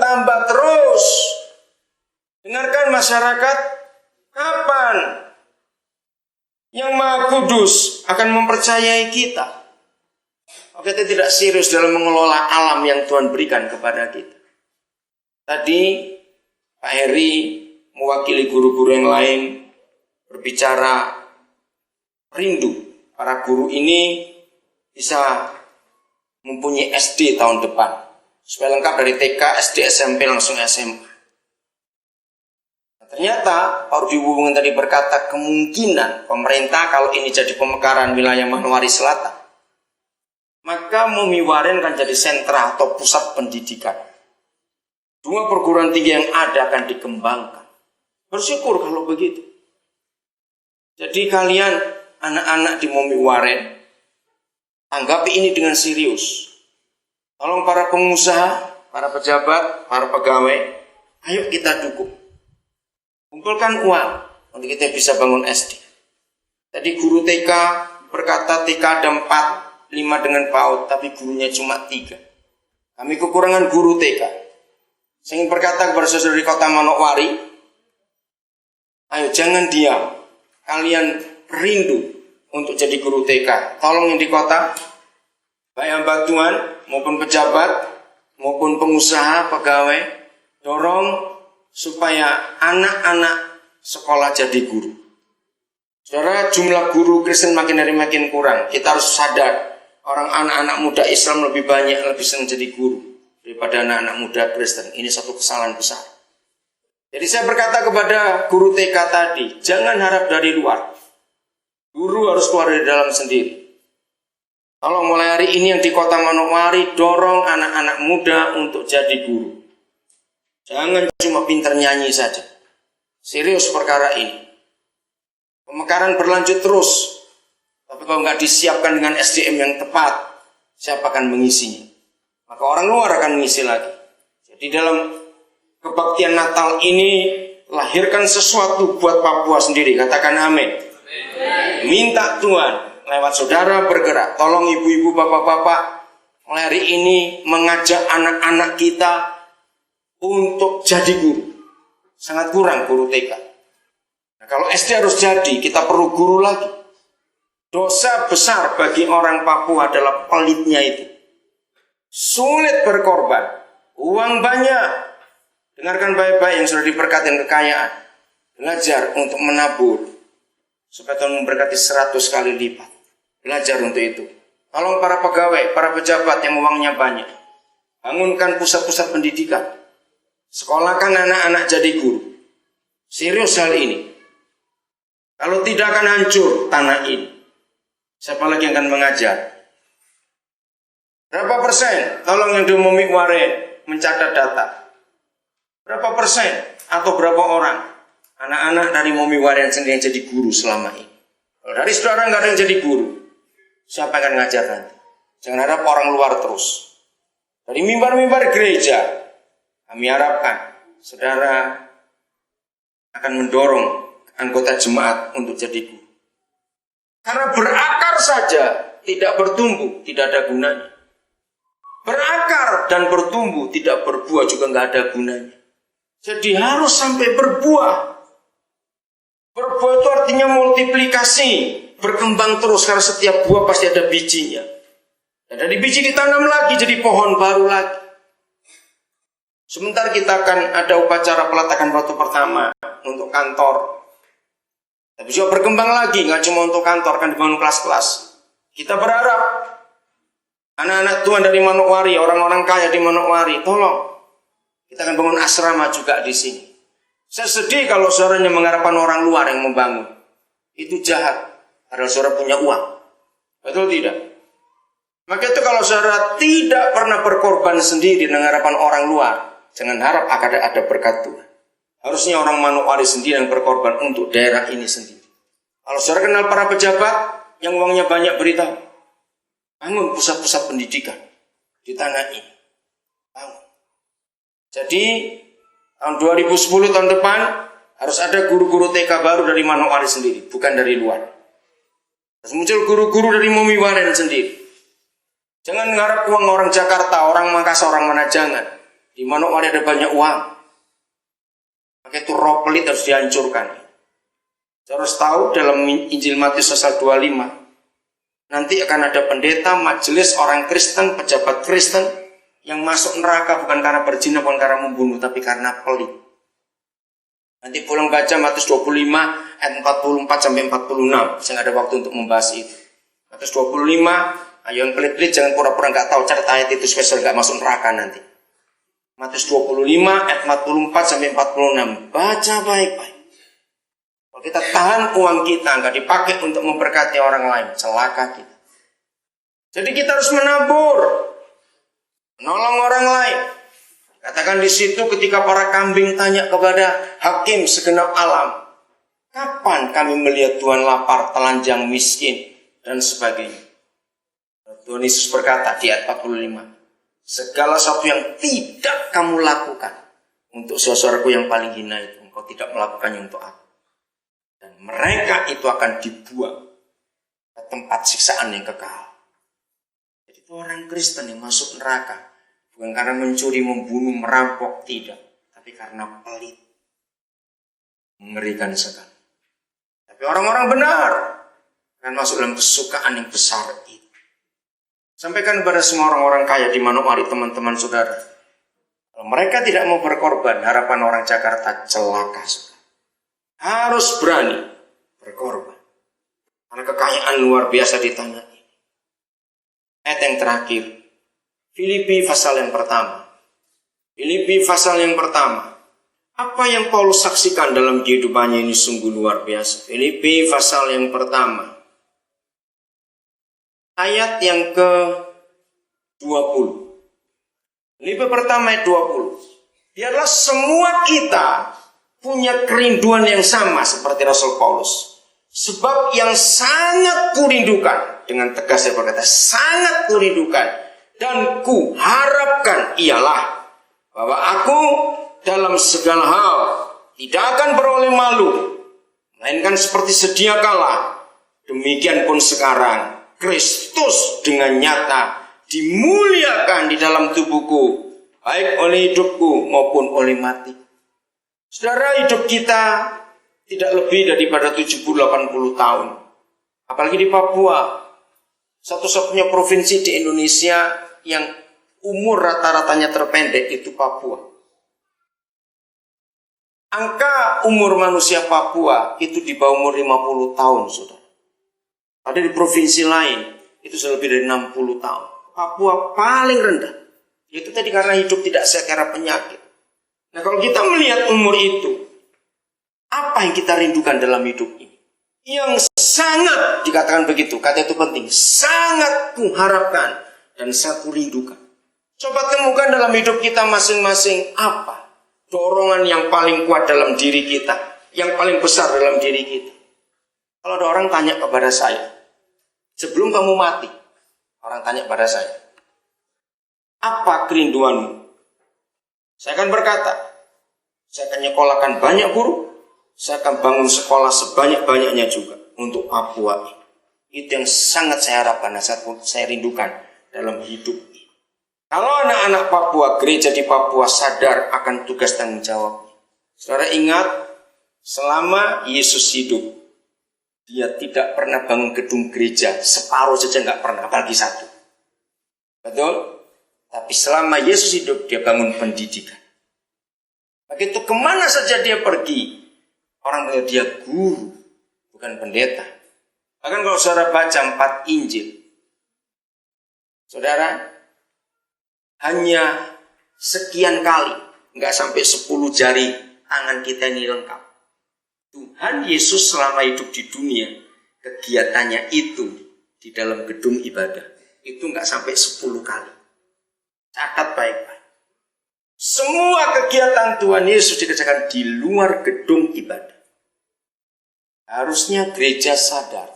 bertambah terus. Dengarkan masyarakat, kapan Yang Maha Kudus akan mempercayai kita? Kita tidak serius dalam mengelola alam yang Tuhan berikan kepada kita. Tadi Pak Heri mewakili guru-guru yang lain berbicara rindu para guru ini bisa mempunyai SD tahun depan supaya lengkap dari TK, SD, SMP langsung SMA. Ternyata Pak Rudi Wubungan tadi berkata kemungkinan pemerintah kalau ini jadi pemekaran wilayah Manokwari Selatan, maka Momi Waren akan jadi sentra atau pusat pendidikan. Dua perguruan tinggi yang ada akan dikembangkan. Bersyukur kalau begitu. Jadi kalian anak-anak di Momi Waren, tanggapi ini dengan serius. Tolong para pengusaha, para pejabat, para pegawai, ayo kita dukung. Kumpulkan uang untuk kita bisa bangun SD. Tadi guru TK berkata TK ada 4, 5 dengan PAUD, tapi gurunya cuma 3. Kami kekurangan guru TK. Saya ingin berkata kepada saudara di kota Manokwari, ayo jangan diam. Kalian rindu untuk jadi guru TK. Tolong yang di kota, baik hamba Tuhan maupun pejabat, maupun pengusaha, pegawai, dorong supaya anak-anak sekolah jadi guru. Saudara, jumlah guru Kristen makin hari makin kurang. Kita harus sadar, orang anak-anak muda Islam lebih banyak, lebih senang jadi guru daripada anak-anak muda Kristen. Ini satu kesalahan besar. Jadi saya berkata kepada guru TK tadi, jangan harap dari luar. Guru harus keluar dari dalam sendiri. Tolong mulai hari ini yang di kota Manokwari, dorong anak-anak muda untuk jadi guru. Jangan cuma pintar nyanyi saja. Serius perkara ini. Pemekaran berlanjut terus. Tapi kalau nggak disiapkan dengan SDM yang tepat, siapa akan mengisinya? Maka orang luar akan mengisi lagi. Jadi dalam kebaktian Natal ini, lahirkan sesuatu buat Papua sendiri. Katakan amin. Minta Tuhan lewat saudara bergerak. Tolong ibu-ibu, bapak-bapak, mulai hari ini mengajak anak-anak kita untuk jadi guru. Sangat kurang guru TK. Nah, kalau SD harus jadi, kita perlu guru lagi. Dosa besar bagi orang Papua adalah pelitnya itu. Sulit berkorban. Uang banyak. Dengarkan baik-baik yang sudah diberkati kekayaan. Belajar untuk menabur. Supaya Tuhan memberkati 100 kali lipat. Belajar untuk itu. Tolong para pegawai, para pejabat yang uangnya banyak. Bangunkan pusat-pusat pendidikan. Sekolahkan anak-anak jadi guru. Serius hal ini. Kalau tidak akan hancur tanah ini. Siapa lagi yang akan mengajar? Berapa persen? Tolong yang di Momi Waren mencatat data. Berapa persen atau berapa orang anak-anak dari Momi Waren sendiri yang jadi guru selama ini? Kalau dari saudara nggak ada yang jadi guru, siapa yang akan ngajar nanti? Jangan harap orang luar terus. Dari mimbar-mimbar gereja, kami harapkan saudara akan mendorong anggota jemaat untuk jadi guru. Karena berakar saja tidak bertumbuh, tidak ada gunanya. Berakar dan bertumbuh tidak berbuah juga nggak ada gunanya. Jadi harus sampai berbuah. Berbuah itu artinya multiplikasi, berkembang terus karena setiap buah pasti ada bijinya. Dan dari biji ditanam lagi jadi pohon baru lagi. Sebentar kita akan ada upacara peletakan batu pertama untuk kantor. Tapi juga berkembang lagi, nggak cuma untuk kantor, kan dibangun kelas-kelas. Kita berharap anak-anak Tuhan dari Manokwari, orang-orang kaya di Manokwari, tolong kita akan bangun asrama juga di sini. Saya sedih kalau saudaranya mengharapkan orang luar yang membangun. Itu jahat, padahal saudara punya uang. Betul tidak? Maka itu kalau saudara tidak pernah berkorban sendiri dengan harapan orang luar, jangan harap akan ada berkat Tuhan. Harusnya orang Manokwari sendiri yang berkorban untuk daerah ini sendiri. Kalau saudara kenal para pejabat yang uangnya banyak, beritahu. Bangun pusat-pusat pendidikan di tanah ini. Bangun. Jadi tahun 2010 tahun depan harus ada guru-guru TK baru dari Manokwari sendiri, bukan dari luar. Harus muncul guru-guru dari Momi Waren sendiri. Jangan mengharap uang orang Jakarta, orang Makassar, orang mana, jangan. Di Manokwari ada banyak uang. Maka itu roh pelit harus dihancurkan. Saya harus tahu dalam Injil Matius pasal 25, nanti akan ada pendeta, majelis, orang Kristen, pejabat Kristen yang masuk neraka bukan karena berzina, bukan karena membunuh, tapi karena pelit. Nanti pulang baca Matius 25 ayat 44 sampai 46. Saya nggak ada waktu untuk membahas itu. Matius 25, ayo yang pelit-pelit jangan pura-pura nggak tahu, catat ayat itu spesial, nggak masuk neraka nanti. Matius 25 ayat 44 sampai 46. Baca baik-baik. Kalau kita tahan uang kita nggak dipakai untuk memberkati orang lain, celaka kita. Jadi kita harus menabur, menolong orang lain. Katakan di situ ketika para kambing tanya kepada hakim segenap alam, kapan kami melihat Tuhan lapar, telanjang, miskin, dan sebagainya. Tuhan Yesus berkata di ayat 45, segala sesuatu yang tidak kamu lakukan untuk saudaraku yang paling hina itu, engkau tidak melakukannya untuk aku. Dan mereka itu akan dibuang ke tempat siksaan yang kekal. Jadi itu orang Kristen yang masuk neraka bukan karena mencuri, membunuh, merampok, tidak, tapi karena pelit. Mengerikan sekali. Tapi orang-orang benar akan masuk dalam kesukaan yang besar itu. Sampaikan kepada semua orang-orang kaya di Manokwari, teman-teman saudara. Kalau mereka tidak mau berkorban, harapan orang Jakarta celaka, saudara. Harus berani berkorban. Karena kekayaan luar biasa di tanah ini. Ayat yang terakhir, Filipi pasal yang pertama. Filipi pasal yang pertama. Apa yang Paulus saksikan dalam kehidupannya ini sungguh luar biasa. Filipi pasal yang pertama. Ayat yang ke-20. Filipi pertama ayat 20. Biarlah semua kita punya kerinduan yang sama seperti Rasul Paulus. Sebab yang sangat kurindukan, dengan tegas saya berkata, sangat kurindukan dan kuharapkan ialah bahwa aku dalam segala hal tidak akan beroleh malu, melainkan seperti sedia kala, demikian pun sekarang Kristus dengan nyata dimuliakan di dalam tubuhku, baik oleh hidupku maupun oleh mati. Saudara, hidup kita tidak lebih daripada 70-80 tahun. Apalagi di Papua, satu-satunya provinsi di Indonesia yang umur rata-ratanya terpendek itu Papua. Angka umur manusia Papua itu di bawah umur 50 tahun, saudara. Ada di provinsi lain, itu sudah lebih dari 60 tahun. Papua paling rendah. Itu tadi karena hidup tidak sehat karena penyakit. Nah, kalau kita melihat umur itu, apa yang kita rindukan dalam hidup ini? Yang sangat, dikatakan begitu, kata itu penting, sangat kuharapkan dan sangat kurindukan. Coba temukan dalam hidup kita masing-masing apa dorongan yang paling kuat dalam diri kita, yang paling besar dalam diri kita. Kalau ada orang tanya kepada saya, sebelum kamu mati, orang tanya kepada saya, apa kerinduanmu? Saya akan berkata, saya akan nyekolahkan banyak guru, saya akan bangun sekolah sebanyak-banyaknya juga untuk Papua ini. Itu yang sangat saya harapkan dan saya rindukan dalam hidup ini. Kalau anak-anak Papua, gereja di Papua sadar akan tugas tanggung jawabnya. Saudara ingat, selama Yesus hidup, dia tidak pernah bangun gedung gereja, separuh saja nggak pernah, apalagi satu. Betul? Tapi selama Yesus hidup, dia bangun pendidikan. Begitu kemana saja dia pergi, orang mengira dia guru, bukan pendeta. Bahkan kalau saudara baca 4 Injil, saudara, hanya sekian kali, nggak sampai 10 jari tangan kita ini lengkap. Tuhan Yesus selama hidup di dunia, kegiatannya itu di dalam gedung ibadah. Itu nggak sampai 10 kali. Catat baik-baik. Semua kegiatan Tuhan Yesus dikerjakan di luar gedung ibadah. Harusnya gereja sadar,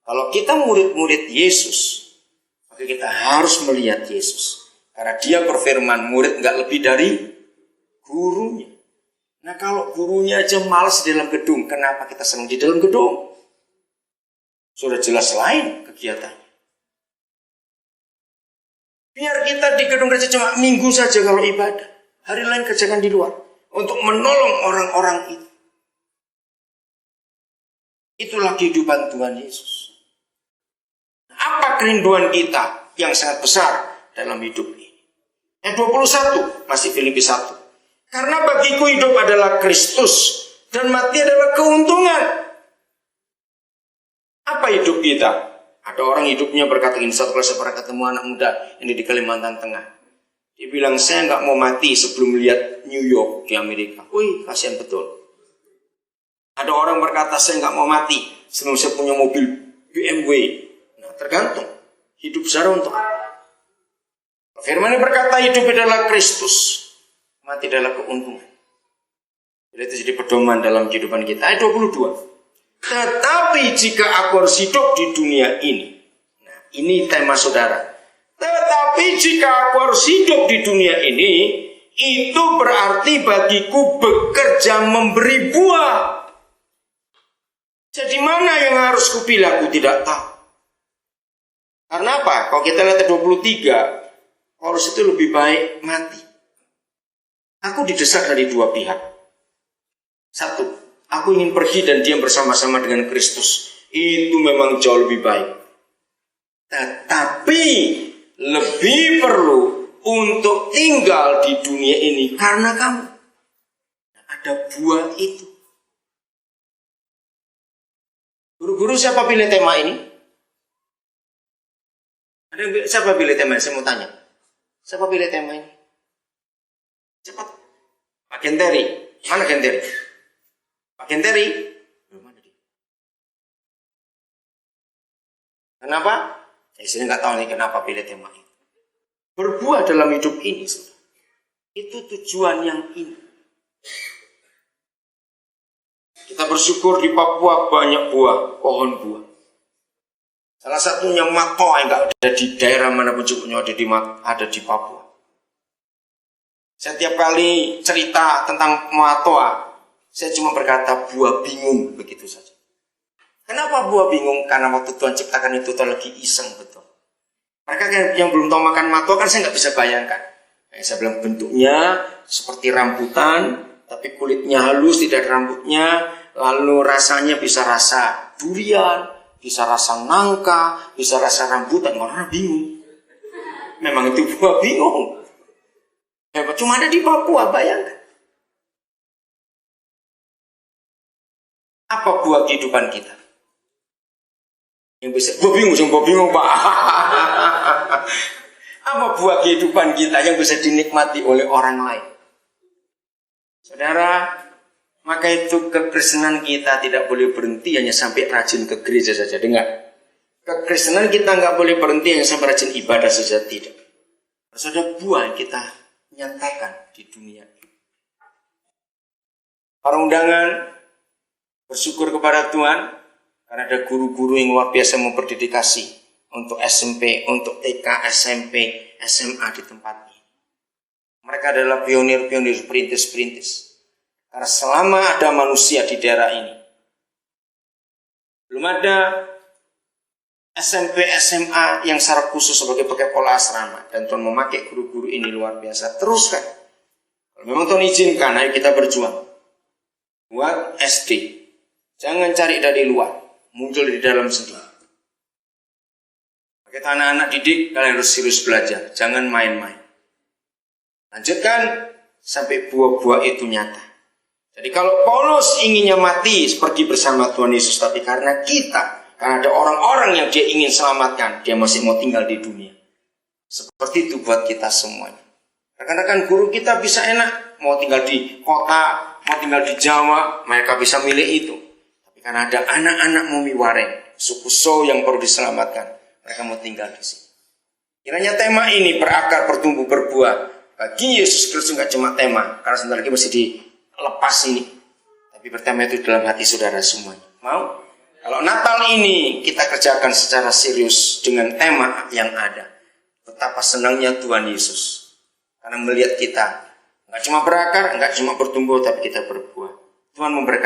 kalau kita murid-murid Yesus, maka kita harus melihat Yesus. Karena dia berfirman, murid nggak lebih dari gurunya. Nah, kalau gurunya aja malas di dalam gedung, kenapa kita senang di dalam gedung? Sudah jelas lain kegiatannya. Biar kita di gedung gereja cuma minggu saja kalau ibadah. Hari lain kerjakan di luar. Untuk menolong orang-orang itu. Itulah kehidupan Tuhan Yesus. Apa kerinduan kita yang sangat besar dalam hidup ini? Yang 21, masih Filipi 1. Karena bagiku hidup adalah Kristus dan mati adalah keuntungan. Apa hidup kita? Ada orang hidupnya berkata gini, satu kali saya pernah ketemu anak muda ini di Kalimantan Tengah. Dia bilang, saya nggak mau mati sebelum lihat New York di Amerika. Wih, kasihan betul. Ada orang berkata, saya nggak mau mati sebelum saya punya mobil BMW. Nah, tergantung. Hidup saya untuk apa? Firman berkata, hidup adalah Kristus. Mati adalah keuntungan. Jadi itu jadi pedoman dalam kehidupan kita. Ayat 22. Tetapi jika aku harus hidup di dunia ini. Nah, ini tema saudara. Tetapi jika aku harus hidup di dunia ini, itu berarti bagiku bekerja memberi buah. Jadi mana yang harus kupilih? Aku tidak tahu. Karena apa? Kalau kita lihat 23, Paulus itu lebih baik mati. Aku didesak dari dua pihak. Satu, aku ingin pergi dan diam bersama-sama dengan Kristus. Itu memang jauh lebih baik. Tetapi lebih perlu untuk tinggal di dunia ini karena kamu. Ada buah itu. Guru-guru siapa pilih tema ini? Siapa pilih tema ini? Saya mau tanya. Siapa pilih tema ini? Cepat. Pak Genteri. Mana Genteri? Pak Genteri. Mana dia? Kenapa? Saya nggak tahu nih kenapa pilih tema ini. Berbuah dalam hidup ini. Itu tujuan yang ini. Kita bersyukur di Papua banyak buah, pohon buah. Salah satunya matoa yang nggak ada di daerah manapun juga ada di Papua. Setiap kali cerita tentang matoa, saya cuma berkata buah bingung begitu saja. Kenapa buah bingung? Karena waktu Tuhan ciptakan itu Tuhan lagi iseng betul. Mereka yang belum tahu makan matoa kan saya nggak bisa bayangkan. Saya bilang bentuknya seperti rambutan, tapi kulitnya halus, tidak ada rambutnya. Lalu rasanya bisa rasa durian, bisa rasa nangka, bisa rasa rambutan. Orang bingung. Memang itu buah bingung. Cuma ada di Papua, bayangkan. Apa buah kehidupan kita? Yang bisa, buah bingung, Pak. Apa buah kehidupan kita yang bisa dinikmati oleh orang lain? Saudara, maka itu kekristenan kita tidak boleh berhenti hanya sampai rajin ke gereja saja. Dengar, kekristenan kita nggak boleh berhenti hanya sampai rajin ibadah saja, tidak. Harus ada buah yang kita nyatakan di dunia ini. Para undangan, bersyukur kepada Tuhan karena ada guru-guru yang luar biasa memperdedikasi untuk SMP, untuk TK, SMP, SMA di tempat ini. Mereka adalah pionir-pionir, perintis-perintis. Karena selama ada manusia di daerah ini, belum ada SMP, SMA yang secara khusus sebagai pakai pola asrama. Dan Tuhan memakai guru-guru ini luar biasa. Teruskan. Kalau memang Tuhan izinkan, ayo kita berjuang. Buat SD. Jangan cari dari luar. Muncul di dalam sendiri. Pakai anak-anak didik, kalian harus serius belajar. Jangan main-main. Lanjutkan sampai buah-buah itu nyata. Jadi kalau Paulus inginnya mati pergi bersama Tuhan Yesus, tapi karena ada orang-orang yang dia ingin selamatkan, dia masih mau tinggal di dunia. Seperti itu buat kita semuanya. Rekan-rekan guru kita bisa enak, mau tinggal di kota, mau tinggal di Jawa, mereka bisa milih itu. Tapi karena ada anak-anak Mumi Wareng, suku So yang perlu diselamatkan, mereka mau tinggal di sini. Kiranya tema ini berakar, bertumbuh, berbuah. Bagi Yesus Kristus nggak cuma tema, karena sebentar lagi masih dilepas ini. Tapi bertema itu dalam hati saudara semuanya. Mau? Kalau Natal ini kita kerjakan secara serius dengan tema yang ada. Betapa senangnya Tuhan Yesus. Karena melihat kita nggak cuma berakar, nggak cuma bertumbuh, tapi kita berbuah. Tuhan memberkati.